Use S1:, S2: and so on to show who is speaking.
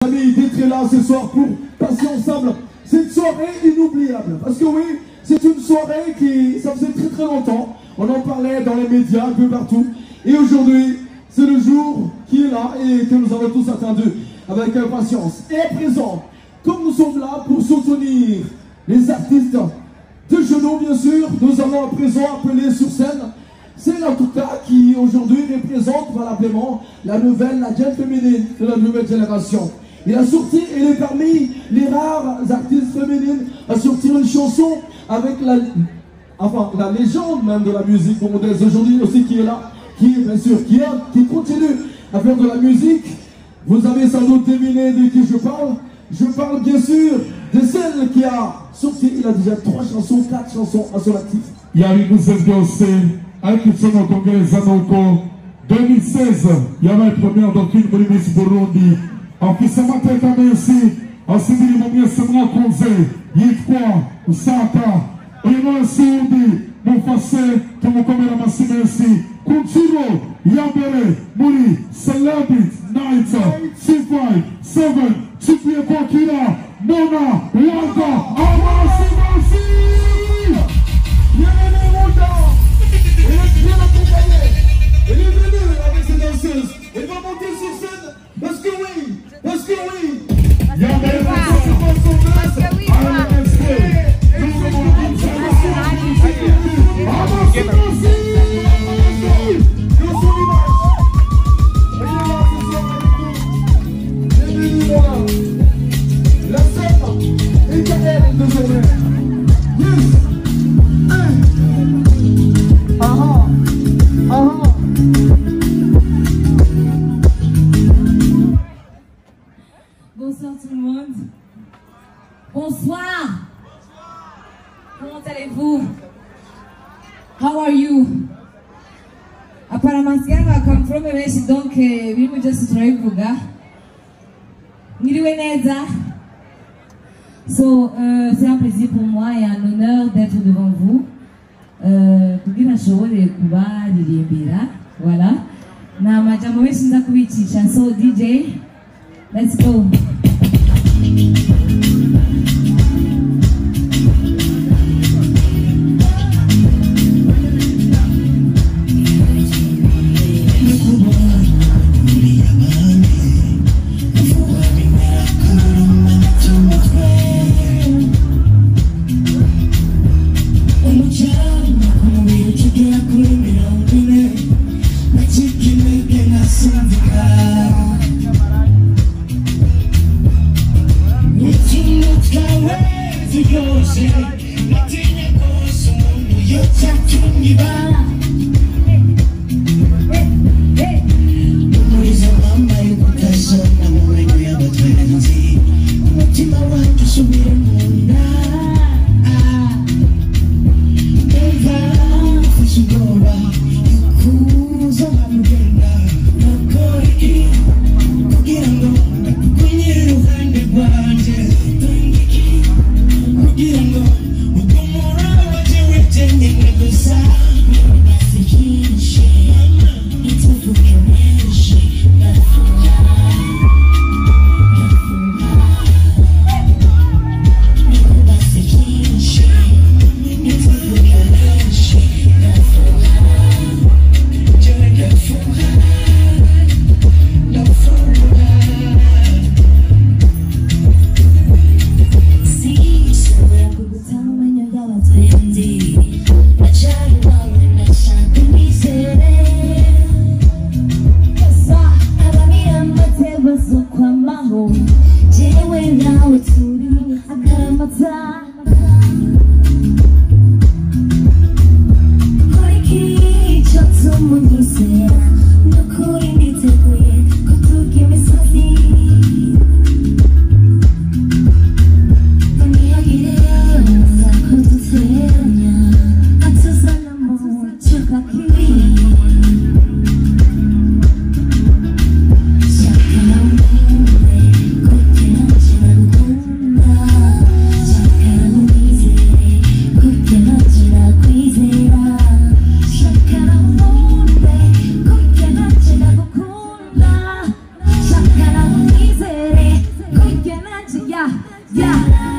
S1: Amis d'être là ce soir pour passer ensemble cette soirée inoubliable. Parce que oui, c'est une soirée qui, ça faisait très longtemps, on en parlait dans les médias, un peu partout. Et aujourd'hui, c'est le jour qui est là et que nous avons tous attendu avec impatience. Et à présent, comme nous sommes là pour soutenir les artistes de genoux, bien sûr, nous allons à présent appeler sur scène celle en tout cas qui aujourd'hui représente valablement la gente féminine de la nouvelle génération. Il a sorti, il est parmi les rares artistes féminines à sortir une chanson avec la légende même de la musique burundaise aujourd'hui aussi qui est là, qui bien sûr, qui continue à faire de la musique. Vous avez sans doute deviné de qui je parle. Je parle bien sûr de celle qui a sorti, il a déjà 3 chansons, 4 chansons à son actif.
S2: Akisoma Kongereza Noko 2016 yabaye première doctrine muri Miss Burundi afise amateka menshi asibiri mu mwese mwakunze yitwa Usaka uyu munsi undi mufashe tumukomera amasi menshi ku nshuro ya mbere muri Celebrity Night 257 tugiye kwakira Mona Wanga amasi menshi
S1: Il est venu avec ses danseuses. Il va monter sur scène parce que oui, parce que oui. Il y a des la scène est carrée de journée.
S3: Bonsoir tout le monde. Bonsoir. Comment allez-vous? How are you? Apparemment, come from a race, donc, we will just try Buga. So, c'est un plaisir pour moi et un honneur d'être devant vous. Voilà. Na majambo wetu nza kubicisha. So DJ, let's go. Yeah.